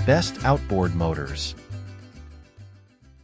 Best outboard motors.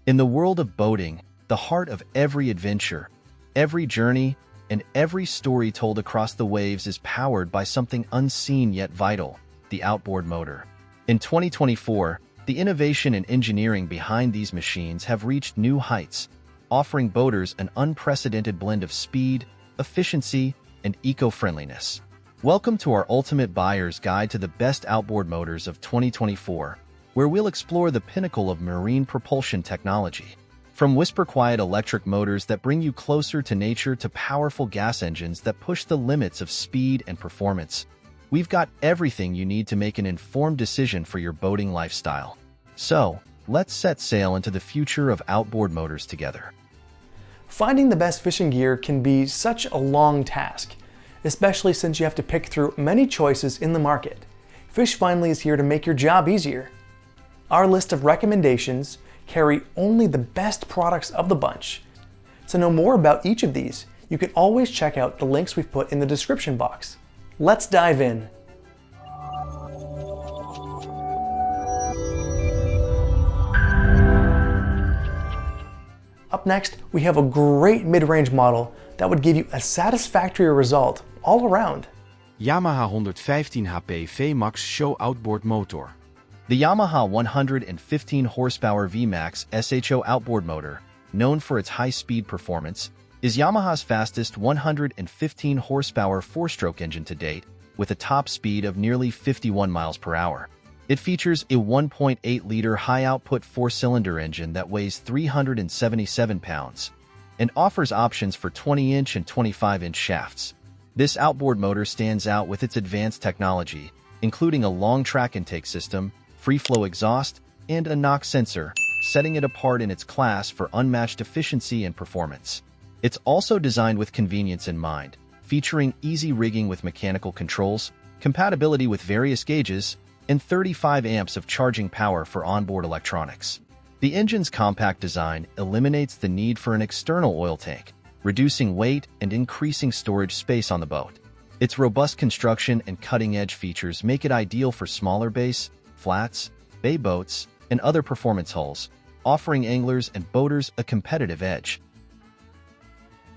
In the world of boating, the heart of every adventure, every journey, and every story told across the waves is powered by something unseen yet vital, the outboard motor. In 2024, the innovation and engineering behind these machines have reached new heights, offering boaters an unprecedented blend of speed, efficiency, and eco-friendliness. Welcome to our ultimate buyer's guide to the best outboard motors of 2024, where we'll explore the pinnacle of marine propulsion technology. From whisper-quiet electric motors that bring you closer to nature to powerful gas engines that push the limits of speed and performance, we've got everything you need to make an informed decision for your boating lifestyle. So, let's set sail into the future of outboard motors together. Finding the best fishing gear can be such a long task, especially since you have to pick through many choices in the market. Fish Finally is here to make your job easier. Our list of recommendations carry only the best products of the bunch. To know more about each of these, you can always check out the links we've put in the description box. Let's dive in. Up next, we have a great mid-range model that would give you a satisfactory result all around. Yamaha 115 HP VMAX Show Outboard Motor. The Yamaha 115 horsepower VMAX SHO outboard motor, known for its high-speed performance, is Yamaha's fastest 115 horsepower four-stroke engine to date, with a top speed of nearly 51 miles per hour. It features a 1.8-liter high-output four-cylinder engine that weighs 377 pounds and offers options for 20-inch and 25-inch shafts. This outboard motor stands out with its advanced technology, including a long-track intake system, free-flow exhaust, and a knock sensor, setting it apart in its class for unmatched efficiency and performance. It's also designed with convenience in mind, featuring easy rigging with mechanical controls, compatibility with various gauges, and 35 amps of charging power for onboard electronics. The engine's compact design eliminates the need for an external oil tank, reducing weight and increasing storage space on the boat. Its robust construction and cutting-edge features make it ideal for smaller bays, flats, bay boats, and other performance hulls, offering anglers and boaters a competitive edge.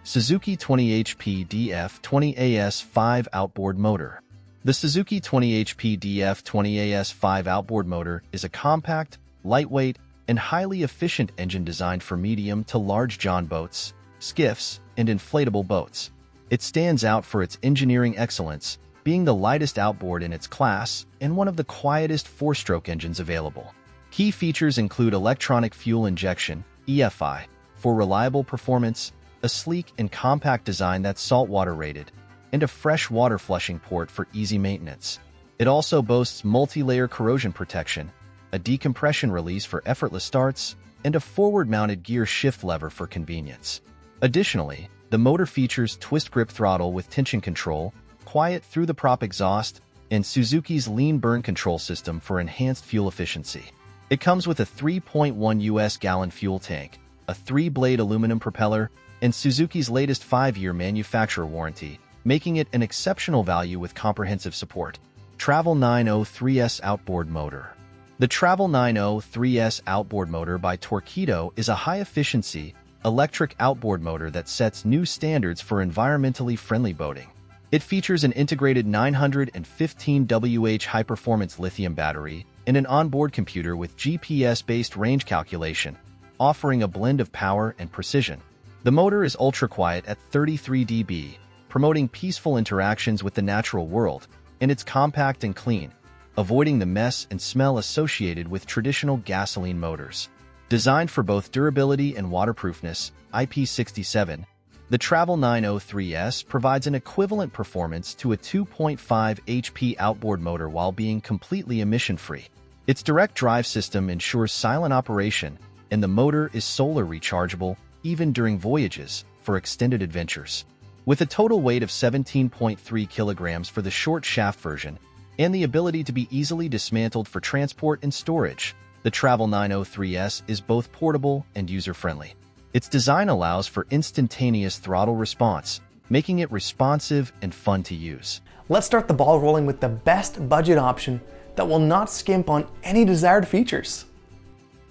Suzuki 20 HP DF20AS5 Outboard Motor. The Suzuki 20 HP DF20AS5 outboard motor is a compact, lightweight, and highly efficient engine designed for medium to large john boats, skiffs, and inflatable boats. It stands out for its engineering excellence, being the lightest outboard in its class and one of the quietest four-stroke engines available. Key features include electronic fuel injection, EFI, for reliable performance, a sleek and compact design that's saltwater rated, and a fresh water flushing port for easy maintenance. It also boasts multi-layer corrosion protection, a decompression release for effortless starts, and a forward-mounted gear shift lever for convenience. Additionally, the motor features twist grip throttle with tension control, quiet through-the-prop exhaust, and Suzuki's lean burn control system for enhanced fuel efficiency. It comes with a 3.1 US gallon fuel tank, a 3-blade aluminum propeller, and Suzuki's latest 5-year manufacturer warranty, making it an exceptional value with comprehensive support. Travel 903S Outboard Motor. The Travel 903S outboard motor by Torqeedo is a high-efficiency, electric outboard motor that sets new standards for environmentally friendly boating. It features an integrated 915 Wh high-performance lithium battery and an onboard computer with GPS-based range calculation, offering a blend of power and precision. The motor is ultra-quiet at 33 dB, promoting peaceful interactions with the natural world, and it's compact and clean, avoiding the mess and smell associated with traditional gasoline motors. Designed for both durability and waterproofness, IP67, the Travel 903S provides an equivalent performance to a 2.5 HP outboard motor while being completely emission-free. Its direct drive system ensures silent operation, and the motor is solar rechargeable even during voyages for extended adventures. With a total weight of 17.3 kilograms for the short shaft version and the ability to be easily dismantled for transport and storage, the Travel 903S is both portable and user-friendly. Its design allows for instantaneous throttle response, making it responsive and fun to use. Let's start the ball rolling with the best budget option that will not skimp on any desired features.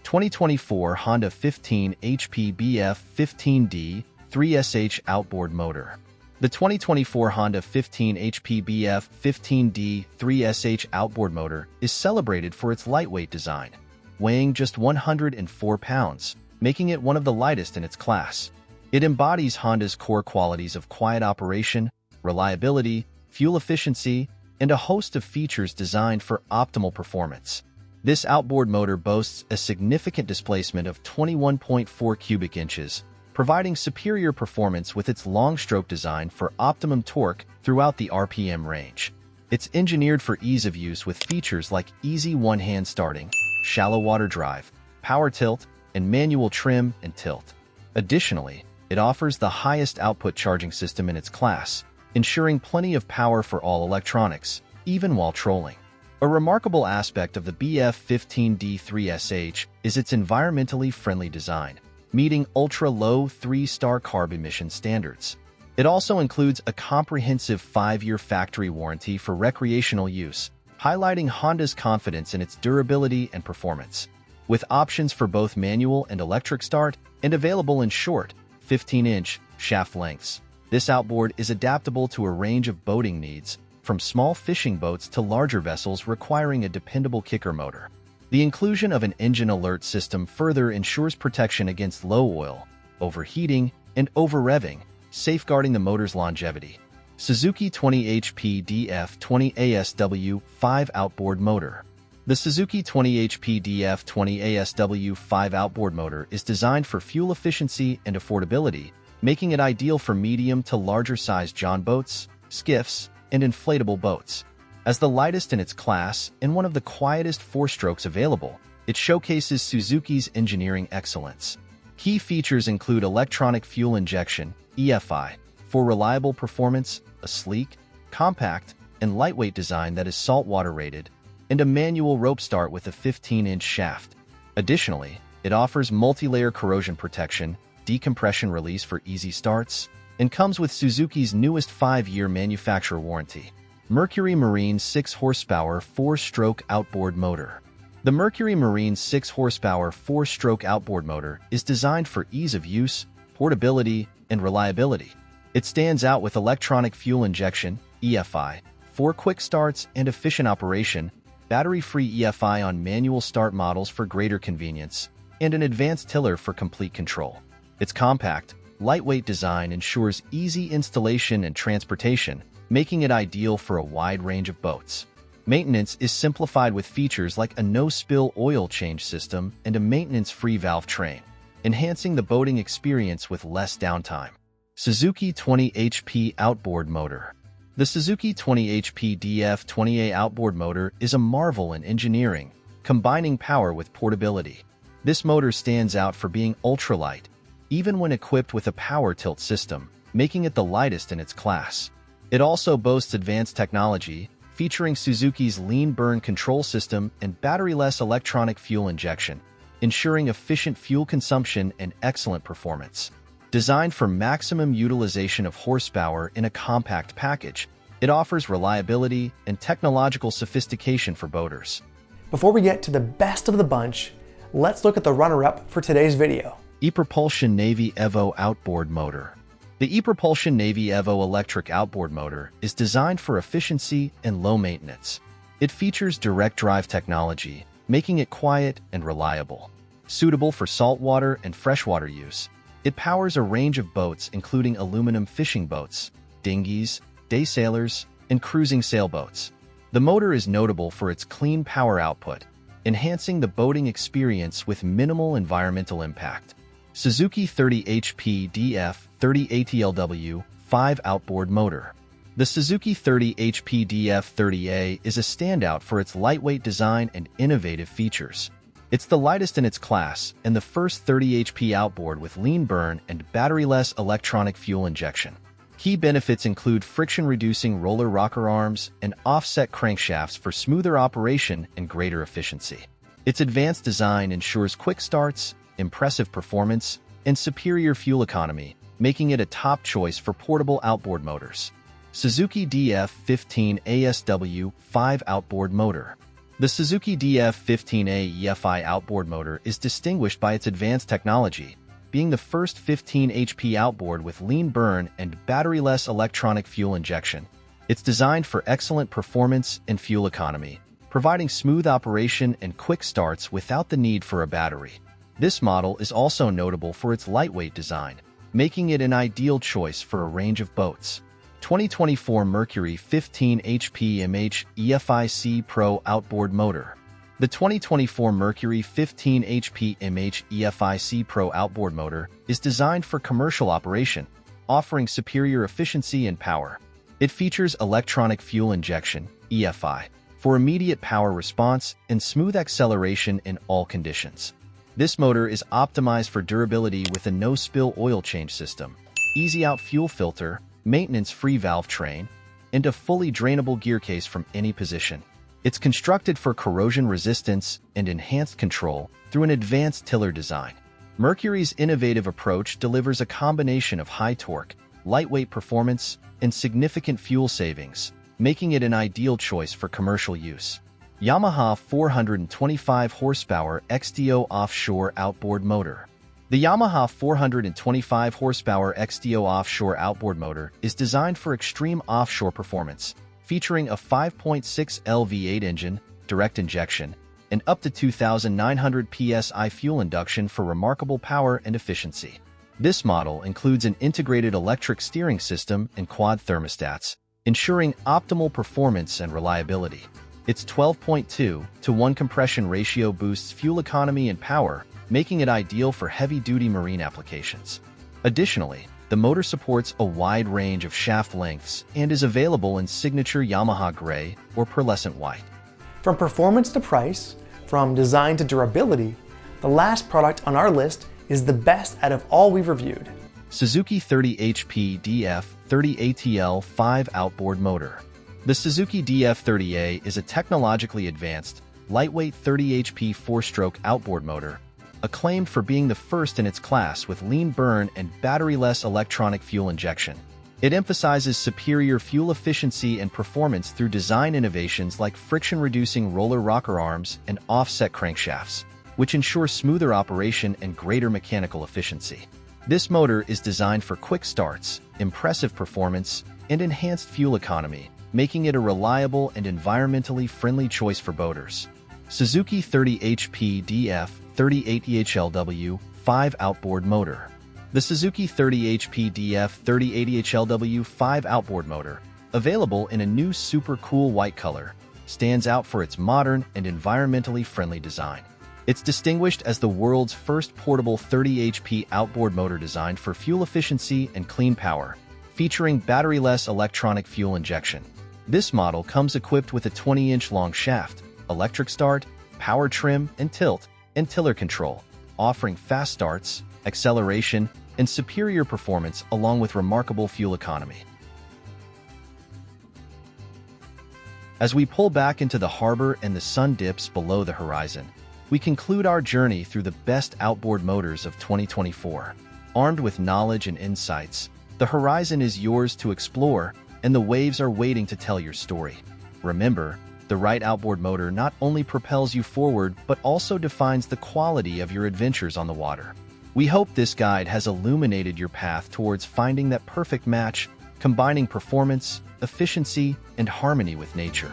2024 Honda 15 HP BF 15D 3SH Outboard Motor. The 2024 Honda 15 HP BF 15D 3SH Outboard Motor is celebrated for its lightweight design, weighing just 104 pounds, making it one of the lightest in its class. It embodies Honda's core qualities of quiet operation, reliability, fuel efficiency, and a host of features designed for optimal performance. This outboard motor boasts a significant displacement of 21.4 cubic inches, providing superior performance with its long-stroke design for optimum torque throughout the RPM range. It's engineered for ease of use with features like easy one-hand starting, shallow water drive, power tilt, and manual trim and tilt. Additionally, it offers the highest output charging system in its class, ensuring plenty of power for all electronics, even while trolling. A remarkable aspect of the BF15D 3SH is its environmentally friendly design, meeting ultra-low 3-star carb emission standards. It also includes a comprehensive 5-year factory warranty for recreational use, highlighting Honda's confidence in its durability and performance. With options for both manual and electric start and available in short, 15-inch shaft lengths, this outboard is adaptable to a range of boating needs, from small fishing boats to larger vessels requiring a dependable kicker motor. The inclusion of an engine alert system further ensures protection against low oil, overheating, and over-revving, safeguarding the motor's longevity. Suzuki 20 HP DF20 ASW5 Outboard Motor. The Suzuki 20 HP DF20 ASW5 outboard motor is designed for fuel efficiency and affordability, making it ideal for medium to larger-sized john boats, skiffs, and inflatable boats. As the lightest in its class and one of the quietest four-strokes available, it showcases Suzuki's engineering excellence. Key features include electronic fuel injection, EFI, for reliable performance, a sleek, compact, and lightweight design that is saltwater rated, and a manual rope start with a 15-inch shaft. Additionally, it offers multi-layer corrosion protection, decompression release for easy starts, and comes with Suzuki's newest 5-year manufacturer warranty. Mercury Marine 6-horsepower 4-stroke outboard motor. The Mercury Marine 6-horsepower 4-stroke outboard motor is designed for ease of use, portability, and reliability. It stands out with electronic fuel injection, EFI, for quick starts and efficient operation, battery-free EFI on manual start models for greater convenience, and an advanced tiller for complete control. Its compact, lightweight design ensures easy installation and transportation, making it ideal for a wide range of boats. Maintenance is simplified with features like a no-spill oil change system and a maintenance-free valve train, enhancing the boating experience with less downtime. Suzuki 20 HP Outboard Motor. The Suzuki 20 HP DF20A outboard motor is a marvel in engineering, combining power with portability. This motor stands out for being ultralight, even when equipped with a power tilt system, making it the lightest in its class. It also boasts advanced technology, featuring Suzuki's lean burn control system and battery-less electronic fuel injection, ensuring efficient fuel consumption and excellent performance. Designed for maximum utilization of horsepower in a compact package, it offers reliability and technological sophistication for boaters. Before we get to the best of the bunch, let's look at the runner-up for today's video. E-Propulsion Navy Evo Outboard Motor. The E-Propulsion Navy Evo electric outboard motor is designed for efficiency and low maintenance. It features direct drive technology, making it quiet and reliable. Suitable for saltwater and freshwater use, it powers a range of boats including aluminum fishing boats, dinghies, day sailors, and cruising sailboats. The motor is notable for its clean power output, enhancing the boating experience with minimal environmental impact. Suzuki 30 HP DF30 ATLW 5 Outboard Motor. The Suzuki 30 HP DF30A is a standout for its lightweight design and innovative features. It's the lightest in its class and the first 30 HP outboard with lean burn and battery-less electronic fuel injection. Key benefits include friction-reducing roller rocker arms and offset crankshafts for smoother operation and greater efficiency. Its advanced design ensures quick starts, impressive performance, and superior fuel economy, making it a top choice for portable outboard motors. Suzuki DF15 ASW 5 Outboard Motor. The Suzuki DF15A EFI outboard motor is distinguished by its advanced technology, being the first 15 HP outboard with lean burn and battery-less electronic fuel injection. It's designed for excellent performance and fuel economy, providing smooth operation and quick starts without the need for a battery. This model is also notable for its lightweight design, making it an ideal choice for a range of boats. 2024 Mercury 15 HP MH EFI Pro Outboard Motor. The 2024 Mercury 15 HP MH EFI Pro Outboard Motor is designed for commercial operation, offering superior efficiency and power. It features electronic fuel injection, EFI, for immediate power response and smooth acceleration in all conditions. This motor is optimized for durability with a no-spill oil change system, easy-out fuel filter, maintenance-free valve train, and a fully drainable gear case from any position. It's constructed for corrosion resistance and enhanced control through an advanced tiller design. Mercury's innovative approach delivers a combination of high torque, lightweight performance, and significant fuel savings, making it an ideal choice for commercial use. Yamaha 425 horsepower XDO offshore outboard motor. The Yamaha 425 horsepower XDO offshore outboard motor is designed for extreme offshore performance, featuring a 5.6L V8 engine, direct injection, and up to 2,900 psi fuel induction for remarkable power and efficiency. This model includes an integrated electric steering system and quad thermostats, ensuring optimal performance and reliability. Its 12.2:1 compression ratio boosts fuel economy and power, making it ideal for heavy-duty marine applications. Additionally, the motor supports a wide range of shaft lengths and is available in signature Yamaha gray or pearlescent white. From performance to price, from design to durability, the last product on our list is the best out of all we've reviewed. Suzuki 30 HP DF30 ATL 5 outboard motor. The Suzuki DF30A is a technologically advanced, lightweight 30 HP 4-stroke outboard motor, acclaimed for being the first in its class with lean burn and battery-less electronic fuel injection. It emphasizes superior fuel efficiency and performance through design innovations like friction-reducing roller rocker arms and offset crankshafts, which ensure smoother operation and greater mechanical efficiency. This motor is designed for quick starts, impressive performance, and enhanced fuel economy, making it a reliable and environmentally friendly choice for boaters. Suzuki 30 HP DF30 ATHLW 5 outboard motor. The Suzuki 30 HP DF30 ATHLW 5 outboard motor, available in a new super cool white color, stands out for its modern and environmentally friendly design. It's distinguished as the world's first portable 30 HP outboard motor designed for fuel efficiency and clean power, featuring battery-less electronic fuel injection. This model comes equipped with a 20-inch long shaft, electric start, power trim and tilt, and tiller control, offering fast starts, acceleration, and superior performance along with remarkable fuel economy. As we pull back into the harbor and the sun dips below the horizon, we conclude our journey through the best outboard motors of 2024. Armed with knowledge and insights, the horizon is yours to explore, and the waves are waiting to tell your story. Remember, the right outboard motor not only propels you forward, but also defines the quality of your adventures on the water. We hope this guide has illuminated your path towards finding that perfect match, combining performance, efficiency, and harmony with nature.